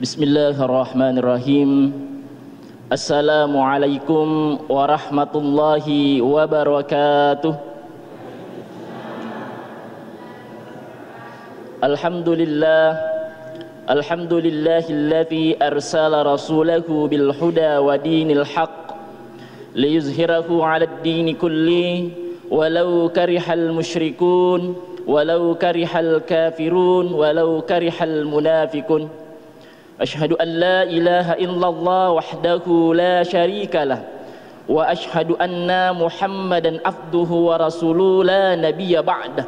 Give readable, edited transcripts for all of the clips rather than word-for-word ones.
Bismillahirrahmanirrahim. Assalamualaikum warahmatullahi wabarakatuh. Alhamdulillahilladzi arsala rasulahu bil huda wa dinil haqq liyuzhirahu 'alad dini kulli walau karihal musyrikun walau karihal kafirun walau karihal munafikun. Ashhadu an la ilaha illallah wahdahu la syarika lah wa ashhadu anna Muhammadan abduhu wa rasuluhu la nabiyya ba'dah.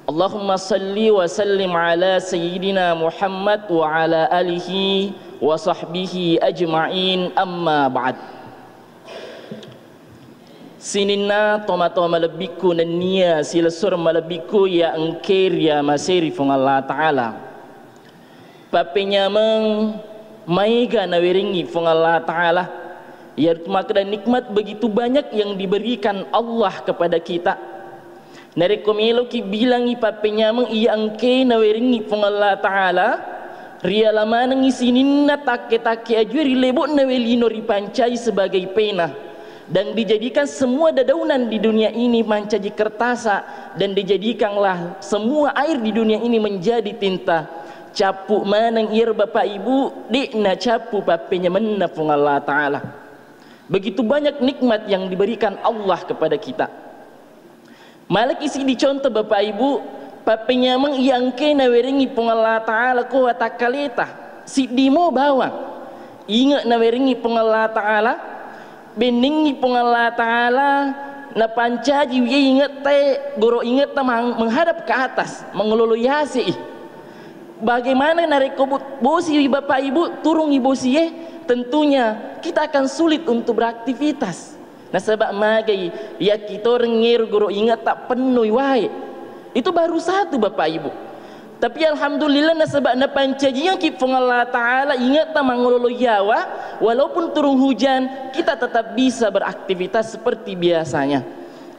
Allahumma salli wa sallim ala sayyidina Muhammad wa ala alihi wa sahbihi ajma'in, amma ba'd. Sinina toma-toma malabiku nania sila sur malabiku ya engkir ya masiri fung Allah Ta'ala. Papenya meng maiga nawiringi fung Allah Ta'ala. Ya maka nikmat begitu banyak yang diberikan Allah kepada kita. Nari komelo ki bilangi papenya meng iya engke nawiringi fung Allah Ta'ala. Ria lama nangisinin na take-take ajuri lebok nawelino ripancai sebagai pena. Dan dijadikan semua dedaunan di dunia ini menjadi kertasa, dan dijadikanlah semua air di dunia ini menjadi tinta. Capu manang ir bapak ibu dikna capu papenya menafung Allah Ta'ala. Begitu banyak nikmat yang diberikan Allah kepada kita. Malak isi dicontoh bapak ibu, papenya meng iangke naweringi pung Allah Ta'ala ko watakaleta si dimo bawang ingat naweringi pung Allah Ta'ala beningi pung Allah Ta'ala na pancaji wiya ingat te goro ingat tamang menghadap ke atas mengeloloyasi. Bagaimana nareko bosi bapak ibu turung ibosi tentunya kita akan sulit untuk beraktivitas. Nah sebab magai ya kita orang ngir goro ingat tak penuh wae. Itu baru satu bapak ibu. Tapi alhamdulillah na sebab na pancajinya kipung Allah Ta'ala ingat tamang ngololo yawa, walaupun turun hujan kita tetap bisa beraktivitas seperti biasanya.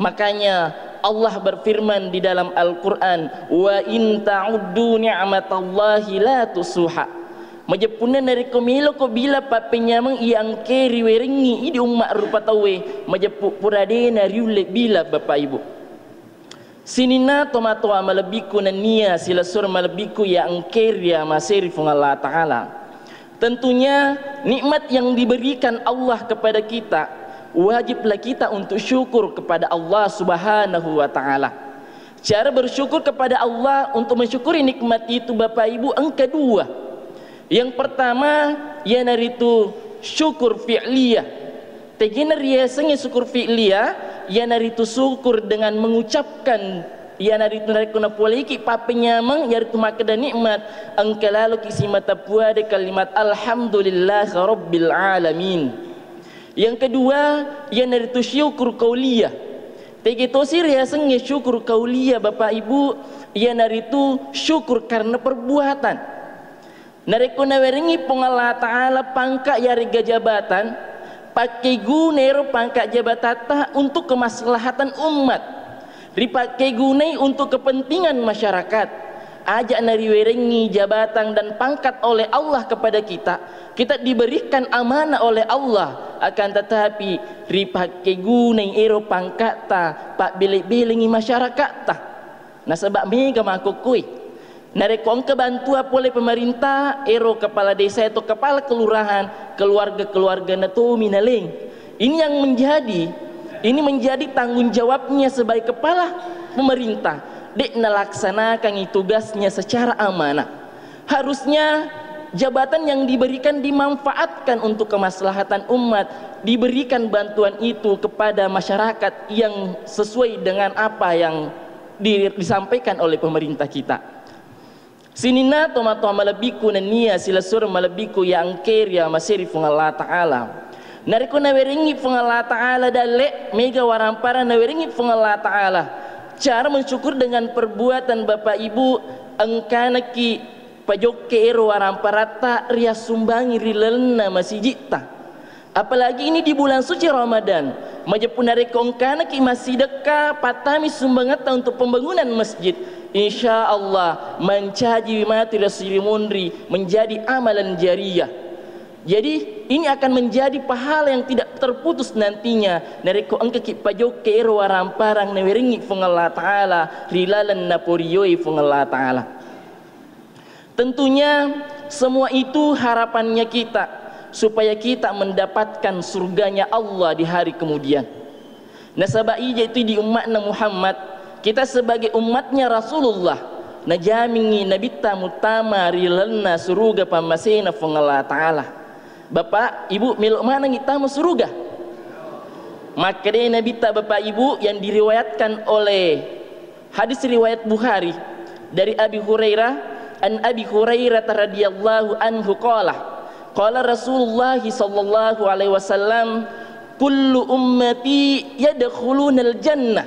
Makanya Allah berfirman di dalam Al-Quran, wa in ta'uddu ni'matallahi la tusuha. Majapuna dari komilo ko bila papenya meng iang keri weringi idi umma rupa tawe majapu puradena riule bila bapak ibu. Sinina tomato malabiku nania sila sur malabiku ya angkeria masiri fung Allah Ta'ala. Tentunya nikmat yang diberikan Allah kepada kita, wajiblah kita untuk syukur kepada Allah Subhanahu wa Ta'ala. Cara bersyukur kepada Allah untuk mensyukuri nikmat itu bapak ibu yang kedua. Yang pertama ya naritu syukur fi'liyah. Tegina riasanya syukur fi'liyah ya naritu syukur dengan mengucapkan ya naritu nariku napoliki papenya mang ya naritu makada nikmat angka lalu kisi mata puade kalimat alhamdulillah rabbil alamin. Yang kedua ya naritu syukur qauliyah. Tegeto sir ya sengnya syukur qauliyah bapak ibu ya naritu syukur karena perbuatan. Nariku naweringi pung Allah Ta'ala pangka ya riga jabatan pakai gunero pangkat jabatata untuk kemaslahatan umat, dipakai gunai untuk kepentingan masyarakat. Ajak nariwerengi jabatan dan pangkat oleh Allah kepada kita, kita diberikan amanah oleh Allah, akan tetapi dipakai gunai ero pangkat ta pak bilik-bilingi masyarakat ta. Nah sebab mega makukui narekong kebantuan oleh pemerintah ero kepala desa atau kepala kelurahan keluarga-keluarga natu minaling. Ini yang menjadi tanggung jawabnya sebagai kepala pemerintah dek nalaksanakan tugasnya secara amanah. Harusnya jabatan yang diberikan dimanfaatkan untuk kemaslahatan umat, diberikan bantuan itu kepada masyarakat yang sesuai dengan apa yang disampaikan oleh pemerintah kita. Sinina tomato malabiku nania sila sur malabiku ya angkeria masiri fung Allah Ta'ala. Nariku naweringi fung Allah Ta'ala dale mega warampara naweringi fung Allah Ta'ala. Cara mensyukur dengan perbuatan bapak ibu engkana ki pajokke ero waramparata ria sumbangi rilelna masjidta. Apalagi ini di bulan suci Ramadan. Majapunare kongkana ki masih dekat patami sumbangata untuk pembangunan masjid. insya Allah mencaji mati Rasul Mundri menjadi amalan jariyah. Jadi ini akan menjadi pahala yang tidak terputus nantinya. Nareko engke ki pajoke ero waramparang newiringi fung Allah Ta'ala rilalan naporioi fung Allah Ta'ala. Tentunya semua itu harapannya kita supaya kita mendapatkan surganya Allah di hari kemudian. Nasabah itu di umatna Muhammad, kita sebagai umatnya Rasulullah najamingi nabita mutama rilalna suruga pamasena fung Allah Ta'ala. Bapak, Ibu, melok mana kita mau surga? Maka dia Nabi tak Bapak Ibu yang diriwayatkan oleh hadis riwayat Bukhari dari Abi Hurairah, an Abi Hurairah radhiyallahu anhu qala Rasulullah sallallahu alaihi wasallam kullu ummati yadkhuluna al-jannah.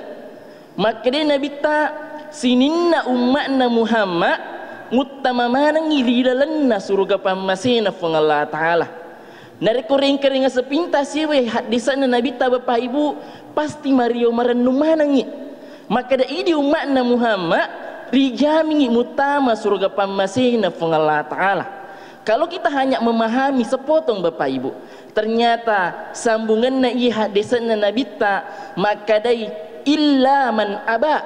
Maka dia Nabi tak sininna umatna Muhammad mutamamana ngiridalanna surga pamasena fung Allah Ta'ala. Nareko ring-kering sepintas siwe hadisan Nabi ta Bapak Ibu pasti Mario marenung manangi. Maka da idi umatna Muhammad rijamingi mutama surga pamasena fung Allah Ta'ala. Kalau kita hanya memahami sepotong Bapak Ibu, ternyata sambungan na i hadisan Nabi ta maka dai illa man aba,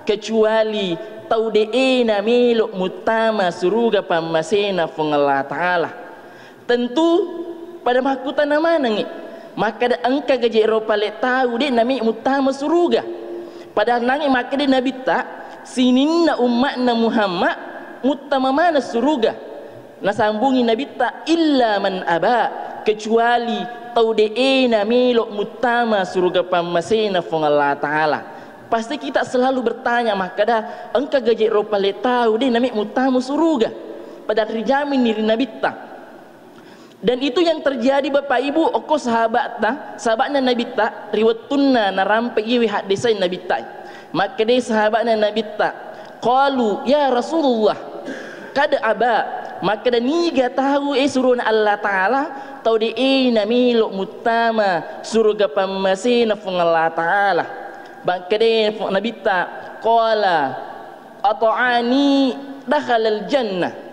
kecuali taudeena melok mutama surga pamasena fung Allah Ta'ala. Tentu pada makutan nama nangi maka da angka gaji Eropa le tahu dia nami mutama suruga pada nangi maka dia nabi tak sininna umatna Muhammad mutama mana suruga nasambungi nabi tak illa man aba, kecuali tau deena melok mutama suruga pamasena fung Allah Ta'ala. Pasti kita selalu bertanya maka da angka gaji Eropa le tahu dia nami mutama suruga pada rijamin diri nabi tak. Dan itu yang terjadi Bapak Ibu oko sahabatnya Nabi ta riwatunna narampe iwi hadisain Nabi ta. Maka dia sahabatnya Nabi ta qalu ya Rasulullah kada aba, maka dan niga tahu suruna Allah Ta'ala tau di namilo mutama surga pamasena fung Allah Ta'ala. Maka dia Nabi ta qala ata'ani dakhalal jannah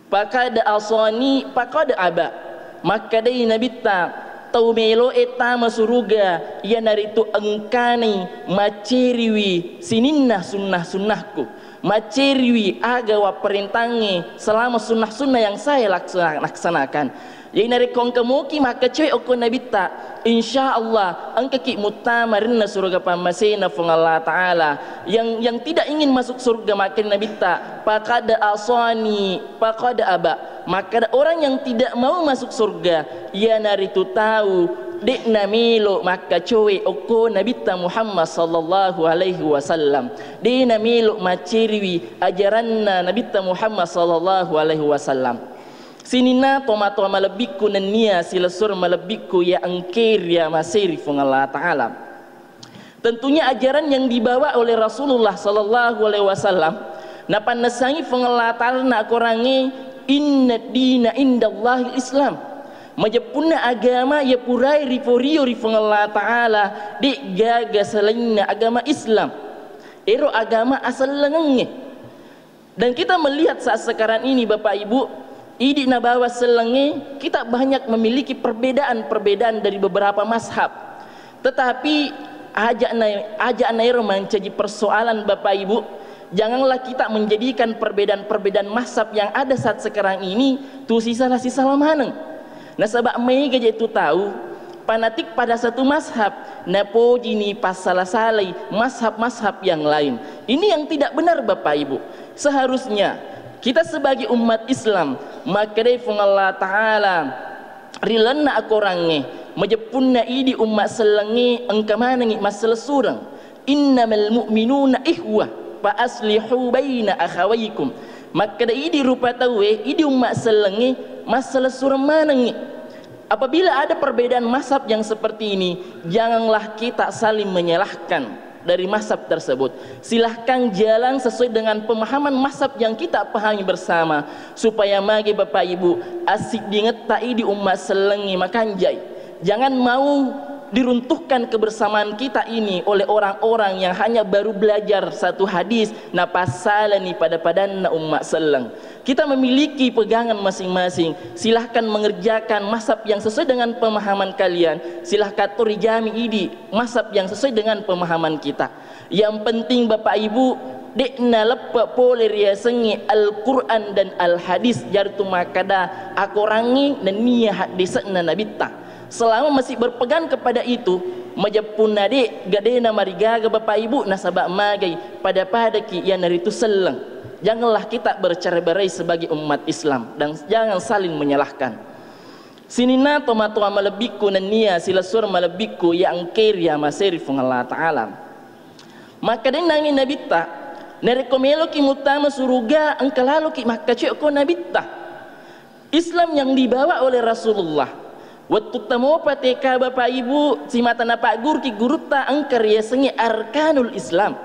pakada asani pakada aba. Maka dari Nabi ta tau melo etama suruga ia naritu engkani maceriwi sininna sunnah-sunnahku, maceriwi agawa perintangi selama sunnah-sunnah yang saya laksanakan. Jadi nari kong kemuki maka cuy oko Nabi ta insyaallah engke ki mutama rinna surga pamasena fung Allah Ta'ala. Yang tidak ingin masuk surga makin Nabi ta pakada asani pakada aba, maka orang yang tidak mau masuk surga ia nari tu tahu dek namilo maka cuy oko Nabi ta Muhammad sallallahu alaihi wasallam di namilo maciriwi ajaranna Nabi ta Muhammad sallallahu alaihi wasallam. Sinina tomato malabiku nania silasur malabiku ya angkir ya masiri fung Allah Ta'ala. Tentunya ajaran yang dibawa oleh Rasulullah sallallahu alaihi wasallam napan nasangi fung Allah Ta'ala na korangi inna dina indallahi Islam. Majapuna agama ya purai riforio fung Allah Ta'ala di gaga selainnya agama Islam. Ero agama asal lengenge. Dan kita melihat saat sekarang ini Bapak Ibu, idi nabawa selenge kita banyak memiliki perbedaan-perbedaan dari beberapa mazhab. Tetapi ajak nairo menjadi persoalan Bapak Ibu, janganlah kita menjadikan perbedaan-perbedaan mazhab yang ada saat sekarang ini tu sisa maneng. Nasabak mega itu tahu fanatik pada satu mazhab napo jini pasalah-salai mazhab-mazhab yang lain. Ini yang tidak benar Bapak Ibu. Seharusnya kita sebagai umat Islam maka dari fung Allah Ta'ala rilana akorange majepunna idi umat selengi engkamanangi masalah surang innamal mu'minuna ihwah fa aslihu baina akhawaykum. Maka da idi rupa tawe idi umat selengi masalah surang manangi. Apabila ada perbedaan mazhab yang seperti ini, janganlah kita saling menyalahkan dari mazhab tersebut. Silahkan jalan sesuai dengan pemahaman mazhab yang kita pahami bersama supaya magi Bapak Ibu asik diinget tai di umat selengi makanjai. Jangan mau diruntuhkan kebersamaan kita ini oleh orang-orang yang hanya baru belajar satu hadis napasalani pada padanna umma sallang. Kita memiliki pegangan masing-masing. Silahkan mengerjakan mazhab yang sesuai dengan pemahaman kalian. Silahkan turijami idi mazhab yang sesuai dengan pemahaman kita. Yang penting Bapak Ibu, dekna lepa boleh riasengi Al-Quran dan Al-Hadis jartu makada akorangi dan niya hadisna nabita. Selama masih berpegang kepada itu, majapun nade gadena marigaga Bapak Ibu nasabak magai pada ki yang naritu seleng. Janganlah kita bercerai-berai sebagai umat Islam dan jangan saling menyalahkan. Sinina tomato amalabiku nania silasur malabiku yang keria maserifung Allah Ta'ala. Maka din nangin nabita narekomelo ki mutama suruga angkalalo ki makacik ko nabita. Islam yang dibawa oleh Rasulullah. Waktu temu pateka Bapak Ibu si mata napak gur ki guruta angkar ya sengi arkanul Islam,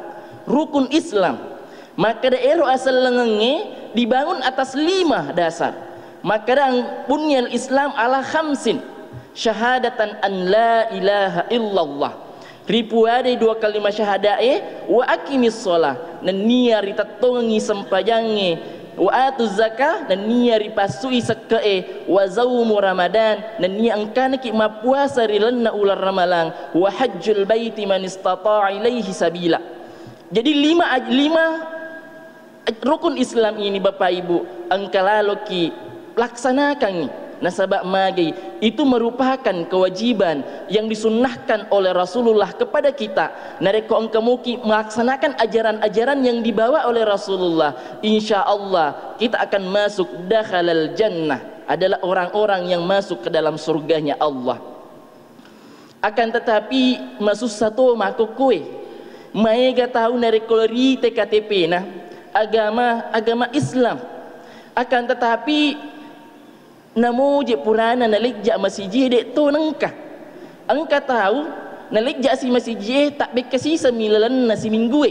rukun Islam. Maka daerah asal lengenge dibangun atas 5 dasar. Maka dang bunyal Islam ala khamsin syahadatan an la ilaha illallah. Ribu ada 2 kalimat syahadae wa aqimis shalah dan niya ritatongi sempajange wa atuz zakah dan niya ripasui sekae wa zaumu ramadan dan niya angkana ki mapuasa rilanna ular ramalang wa hajjul baiti man istata'a ilaihi sabila. Jadi 5 rukun Islam ini Bapak Ibu angkalalo ki laksanakan nasabak magai itu merupakan kewajiban yang disunnahkan oleh Rasulullah kepada kita. Nareko engkamuki melaksanakan ajaran-ajaran yang dibawa oleh Rasulullah, insya Allah kita akan masuk dakhalal jannah, adalah orang-orang yang masuk ke dalam surganya Allah. Akan tetapi masuk satu makukue maega tahu nareko ri TKTP nah agama Islam. Akan tetapi namo je purana naligja masjid dek to nangka angka tahu naligja si masjid tak bekasi semilalan nasi minggu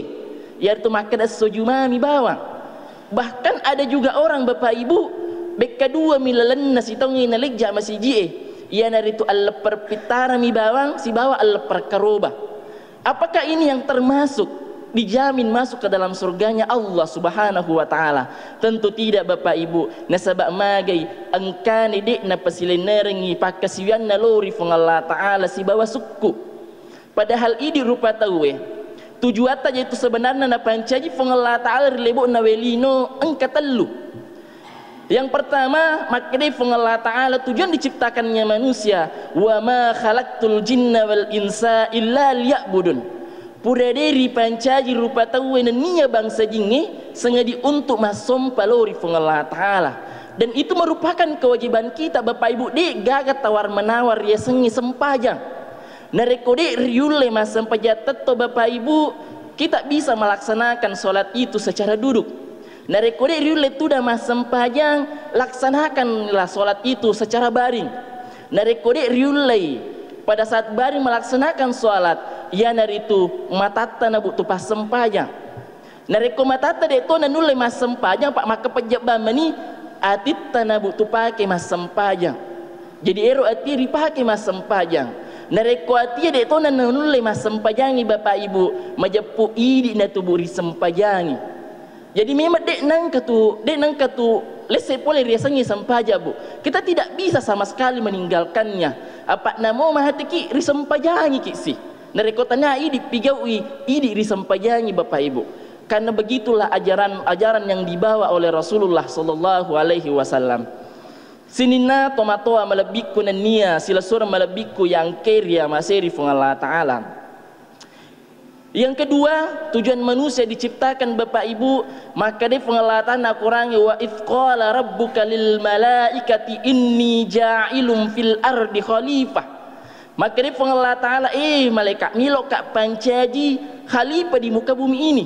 yar tu makan as-sujuma mi bawang. Bahkan ada juga orang Bapak Ibu beka 2 milalan nasi tongi naligja masjid ia nari tu al perpitara mi bawang si bawa al perkaroba. Apakah ini yang termasuk dijamin masuk ke dalam surganya Allah Subhanahu wa Ta'ala? Tentu tidak Bapak Ibu. Nasabak magai angkani dek na pasilenerengi pakasiwan na lori fung Allah Ta'ala si bawa suku. Padahal ini rupa tahu tujuan aja itu sebenarnya na pancaji fung Allah Ta'ala rilebo na welino angkatelu. Yang pertama makanya fung Allah Ta'ala tujuan diciptakannya manusia wa ma khalaqtul jinna wal insa illa liya'budun. Puraderi pancaji rupa tahu niya bangsa jinge sengaja untuk masom palori fung Allah Ta'ala. Dan itu merupakan kewajiban kita Bapak Ibu dek gagat tawar menawar ya sengi sempajang narekode riule mas sempajat tetto Bapak Ibu kita bisa melaksanakan sholat itu secara duduk. Narekode riule tuda mas sempajang laksanakanlah sholat itu secara baring. Narekode riule pada saat baring melaksanakan sholat ya naritu matata na butuh pas sempajang. Nareko matata de to nanule mas sempajang pak maka pejabam ni atit na butuh pakai mas sempajang. Jadi ero ati ripake mas sempajang. Nareko ati de to nanule mas sempajangi Bapak Ibu majapu idi na tuburi sempajangi. Jadi memang dek nang katu lese pole riasangi sempaja Bu. Kita tidak bisa sama sekali meninggalkannya. Apa namo mahatiki risempajangi kisi. Narekotanya ini pigawi ini risempajangi Bapak Ibu. Karena begitulah ajaran yang dibawa oleh Rasulullah sallallahu alaihi wasallam. Sinina tomatoa malabiku nania silasur malabiku yang keria maseri fung Allah Ta'ala. Yang kedua, tujuan manusia diciptakan Bapak Ibu, maka dia pengelatan akurangi wa ifqala rabbuka lil malaikati inni ja'ilum fil ardi khalifah. Maka dia pengelatan Ta'ala malaikat milo kak pancaji khalifah di muka bumi ini.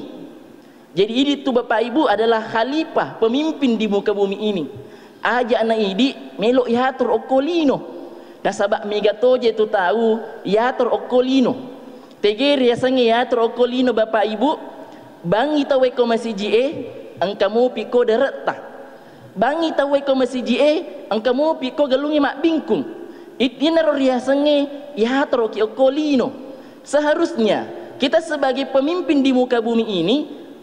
Jadi ini tu Bapak Ibu adalah khalifah, pemimpin di muka bumi ini. Aja anak idi melo yatur okolino. Nasabak megatoje tu tahu yatur okolino. Tegir ya sangi ya trokolino Bapak Ibu bangi tawe ko masiji angkamu piko dereta bangi tawe ko masiji angkamu piko galungi mak bingkung Itinaro riasenge ya troki okolino. Seharusnya kita sebagai pemimpin di muka bumi ini,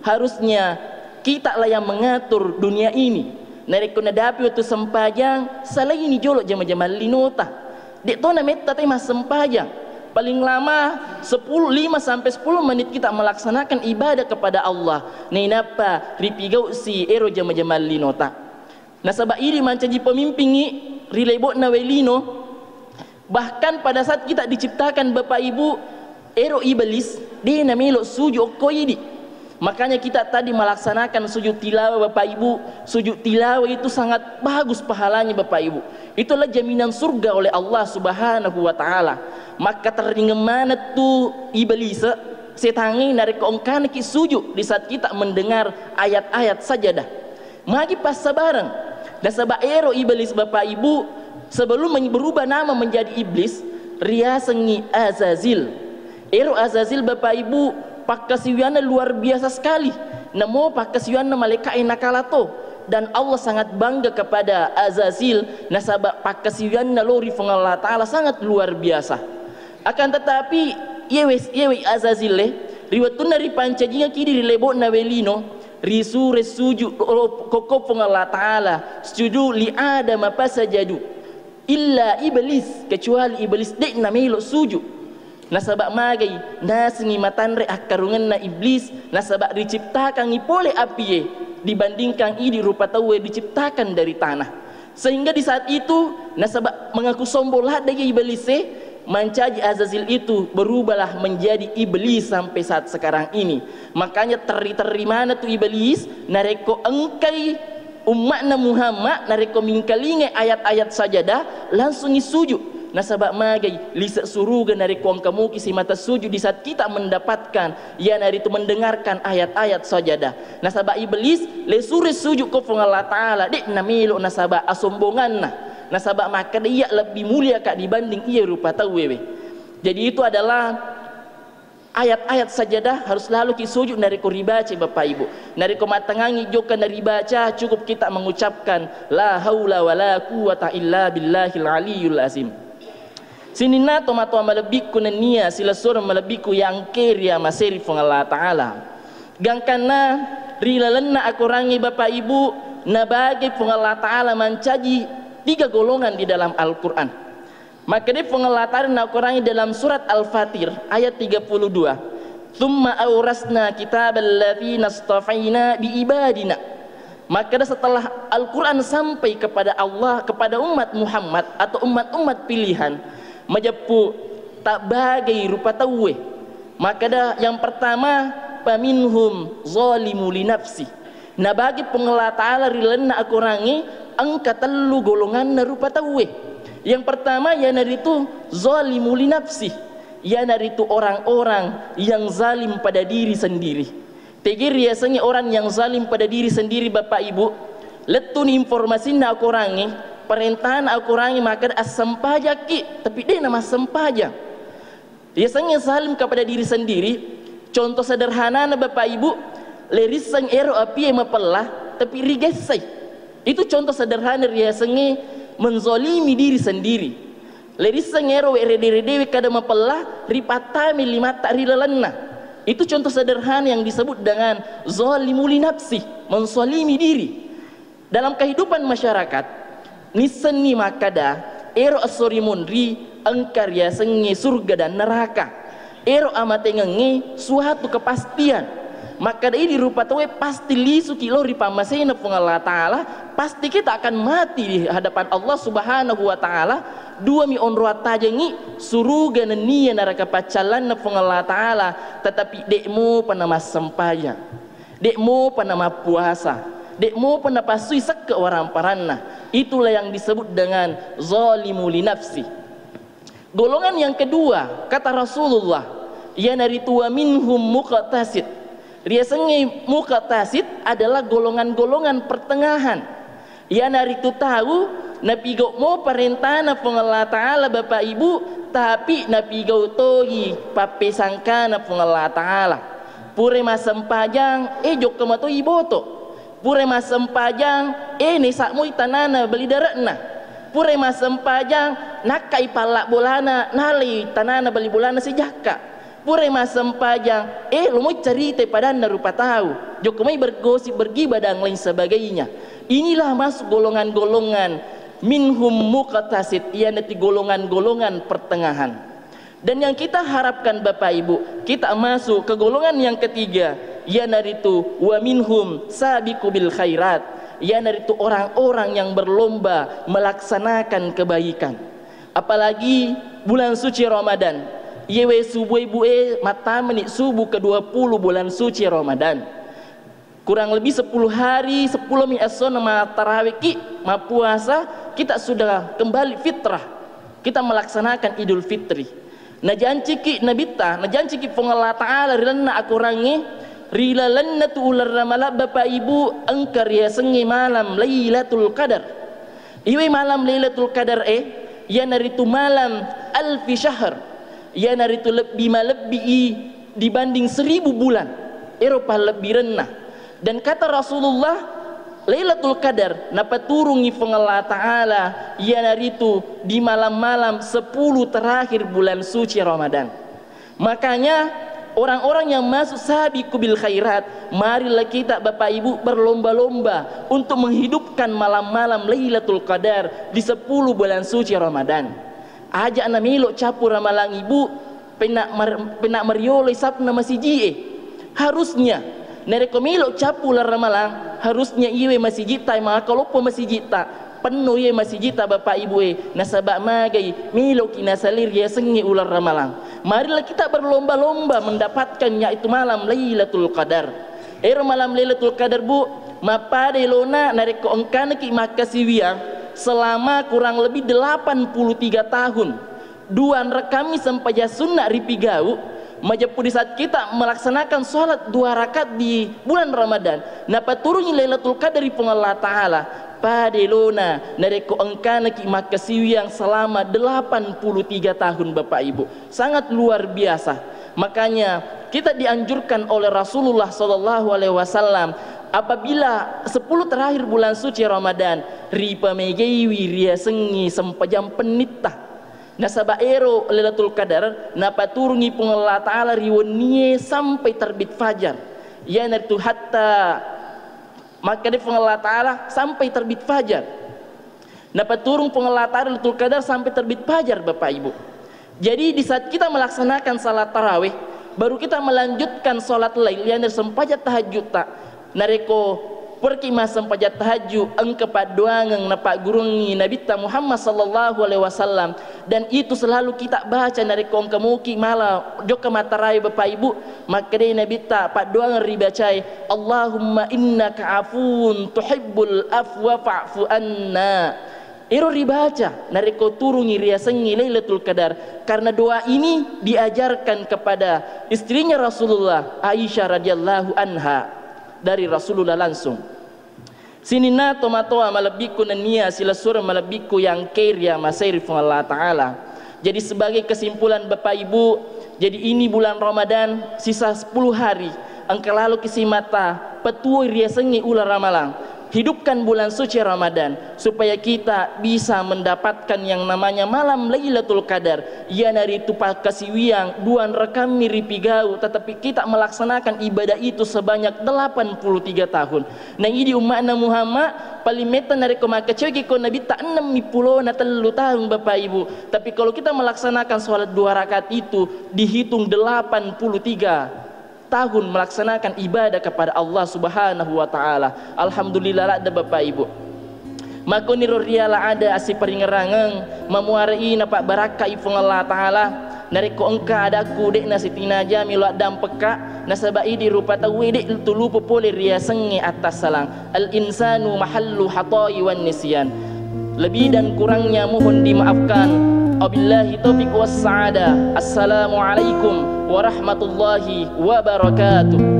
harusnya kita lah yang mengatur dunia ini. Nareko nadapi waktu sempajang, salah ini jolok jama-jama linota. Dek tona meta tema sempajang. Paling lama 5 sampai 10 menit kita melaksanakan ibadah kepada Allah. Nenapa ripigau si ero jama-jama linota. Nasabah iri mancaji pemimpin ni rilebot na welino. Bahkan pada saat kita diciptakan Bapak Ibu, ero iblis dia namelo sujud koidi. Makanya kita tadi melaksanakan sujud tilawah Bapak Ibu. Sujud tilawah itu sangat bagus pahalanya Bapak Ibu. Itulah jaminan surga oleh Allah Subhanahu wa taala. Maka teringat mana tu iblis setangi narik ongkana ki sujud di saat kita mendengar ayat-ayat sajadah. Magi pas sabarang. Dan sabak ero iblis Bapak Ibu sebelum berubah nama menjadi iblis, riasengi Azazil. Ero Azazil Bapak Ibu pakasiwiana luar biasa sekali. Namo pakasiwiana malaikat nakalato, dan Allah sangat bangga kepada Azazil. Nasabak pakasiwiana lori fung Allah taala sangat luar biasa. Akan tetapi yewe Azazil riwatun dari pancajinga kiri rilebot na welino risure sujud kokop fung Allah taala sujudu li Adam apa sajadu illa iblis, kecuali iblis dek namelo sujud. Nasabak magai nasengi matanre akarungan na iblis, nasabak diciptakan ipole api dibandingkan ini rupa tahu diciptakan dari tanah. Sehingga di saat itu nasabak mengaku sombong lah dari iblis mancaji Azazil itu berubahlah menjadi iblis sampai saat sekarang ini. Makanya terima tu iblis nareko engkai umatna Muhammad nareko mingkalinge ayat-ayat sajadah langsung sujud. Nasabak magai lisa suruga dari kuang kamu kisi mata sujud di saat kita mendapatkan ya dari itu mendengarkan ayat-ayat sajadah. Nasabak iblis le sure sujud ko fung Allah taala dek namelo nasabak asombongan nah. Nasabak maka dia lebih mulia kak dibanding ia rupa tahu wewe. Jadi itu adalah ayat-ayat sajadah harus selalu ki sujud dari ko ribaca Bapak Ibu. Dari ko matangangi jokan dari baca cukup kita mengucapkan la haula wala quwata illa billahil aliyul azim. Sinina tomato malabiku na niya sila surang malabiku yang keria maseri fung Allah taala. Gangkana rilalan na ako rangi Bapak Ibu na bagay fung Allah taala mancaji 3 golongan di dalam Al-Quran. Maka di fung Allah taala na ako rangi dalam surat Al-Fatir ayat 32. Thumma awrasna kitabal ladzina astafaina bi ibadina. Maka setelah Al-Quran sampai kepada Allah, kepada umat Muhammad atau umat-umat pilihan, majapu tak bagai rupa tahu. Maka dah yang pertama paminhum zalimu li nafsi. Na bagi pengelah taala rilan na aku rangi angka telu golongan na rupa tahu. Yang pertama ya naritu zalimu li nafsi. Ya naritu orang-orang yang zalim pada diri sendiri. Tegir biasanya orang yang zalim pada diri sendiri Bapak Ibu. Letun informasi na aku rangi perintahan aku rangi maka asempajak ki, tapi dia nama sempajak. Biasanya zalim kepada diri sendiri. Contoh sederhana na Bapak Ibu, lerisang ero api yang mapelah tapi rigesai. Itu contoh sederhana biasanya menzolimi diri sendiri. Lerisang ero rede kada mapelah ripatami lima tak rilalana. Itu contoh sederhana yang disebut dengan zalimuli nafsi, menzolimi diri. Dalam kehidupan masyarakat nisan ni makada ero asorimunri angkar ya sengi surga dan neraka. Ero amatengengi suatu kepastian. Maka ini rupa tawe pasti lisu kilo ripamasena fung Allah taala, pasti kita akan mati di hadapan Allah Subhanahu wa taala. Dua mi onro tajengi suruga nenia neraka pacalan fung Allah taala, tetapi dekmu panama sempaya. Dekmu panama puasa. Dekmu pernah pasui sak ke orang paranna. Itulah yang disebut dengan zalimu li nafsi. Golongan yang kedua kata Rasulullah, ya naritu wa minhum muqtasid. Riasanya muqtasid adalah golongan-golongan pertengahan. Ya naritu tahu napigo mo parentana fung Allah taala Bapak Ibu, tapi napigo tohi papesangkana fung Allah taala. Pure masempajang jok kamato iboto. Pure masempajang ni sakmu itanana beli daratna. pure masempajang nakai palak bolana nali tanana bali bolana sejaka pure masempajang lu mau cerita padana rupa tahu jokomai bergosip bergibah dan lain sebagainya. Inilah masuk golongan-golongan minhum muqtasid, ia nanti golongan-golongan pertengahan. Dan yang kita harapkan Bapak Ibu, kita masuk ke golongan yang ketiga, yanaritu wa minhum sabiqu bil khairat, yanaritu orang-orang yang berlomba melaksanakan kebaikan. Apalagi bulan suci Ramadan, yewe subuh ibu mata menit subuh ke-20 bulan suci Ramadan. Kurang lebih 10 hari, 10 mi'ason ma tarawih ki, ma puasa, kita sudah kembali fitrah. Kita melaksanakan Idul Fitri. Na janji ki nabita, na janji ki pong Allah Ta'ala rilanna aku rangi, rilalanna tu ular ramala Bapak Ibu engkar ya sengi malam Lailatul Qadar. Iwe malam Lailatul Qadar ya naritu malam alfi syahr. Ya naritu lebih dibanding 1000 bulan. Eropa lebih rendah. Dan kata Rasulullah, Lailatul Qadar napa turungi Allah Ta'ala ya naritu di malam-malam 10 terakhir bulan suci Ramadan. Makanya orang-orang yang masuk sabiqu bil khairat, marilah kita Bapak Ibu berlomba-lomba untuk menghidupkan malam-malam Lailatul Qadar di 10 bulan suci Ramadan. Ajak na melo capu ramalang ibu penak mariole sapna masiji harusnya nereko melo capu lar ramalang harusnya iwe masijita maka lopo masijita penuh ye masijita Bapak Ibu nasabak magai melo kinasalir ya sengi ular ramalang. Marilah kita berlomba-lomba mendapatkan yaitu malam Lailatul Qadar. Malam Lailatul Qadar Bu mapade lona nareko engkana ki makasiwiang selama kurang lebih 83 tahun. Duan rekami sampai sunnah ripigau majapun di saat kita melaksanakan sholat 2 rakaat di bulan Ramadan napa turunnya Lailatul Qadar pun Allah Ta'ala padelona nareko engkana ki makasiwiang selama 83 tahun Bapak Ibu, sangat luar biasa. Makanya kita dianjurkan oleh Rasulullah SAW apabila 10 terakhir bulan suci Ramadan ripa megewi ria sengi sempajam penitah nasaba ero Lailatul Qadar napa turungi pun Allah Ta'ala riwoniye sampai terbit fajar ya naritu hatta maka di pun Allah Ta'ala sampai terbit fajar napa turun pun Allah Ta'ala Lailatul Qadar sampai terbit fajar Bapak Ibu. Jadi di saat kita melaksanakan salat tarawih baru kita melanjutkan salat lail yang sempajat tahajud tak nareko pergi masam pajat tahajud engke paduangan napa gurungi Nabi Muhammad sallallahu alaihi wasallam dan itu selalu kita baca dari kongka muki mala joka matarai Bapak Ibu maka dari Nabi paduangan ribacai Allahumma innaka afun tuhibbul afwa fa'fu anna. Ero ribaca nareko turungi riasengi Lailatul Qadar karena doa ini diajarkan kepada istrinya Rasulullah Aisyah radhiyallahu anha dari Rasulullah langsung. Sinina tomatoa malabiku nania sila surah malabiku yang kerja masairi Allah Ta'ala. Jadi sebagai kesimpulan Bapak Ibu, jadi ini bulan Ramadan sisa 10 hari engkau lalu kisimata petuai riasengi ular ramalang. Hidupkan bulan suci Ramadan supaya kita bisa mendapatkan yang namanya malam Lailatul Qadar. Ya dari itu pakasiwiang duan rekam miripigau tetapi kita melaksanakan ibadah itu sebanyak 83 tahun. Nah ini umatna Muhammad palimetan dari komaka cewek ko nabi tak 60 na 3 tahun Bapak Ibu. Tapi kalau kita melaksanakan sholat 2 rakaat itu dihitung 83 tahun melaksanakan ibadah kepada Allah Subhanahu wa Ta'ala. Alhamdulillah ada Bapak Ibu. Maka niruriala ada asi peringerangang memuarai napak baraka ifung Allah Ta'ala. Nariko engka adaku dek nasi tinaja milu adam peka nasabai di rupa tawi dek tulupu poli ria sengi atas salang. Al insanu mahallu hatai wan nisyan. Lebih dan kurangnya mohon dimaafkan. Wabillahi taufiq was sa'ada. Assalamualaikum warahmatullahi wabarakatuh.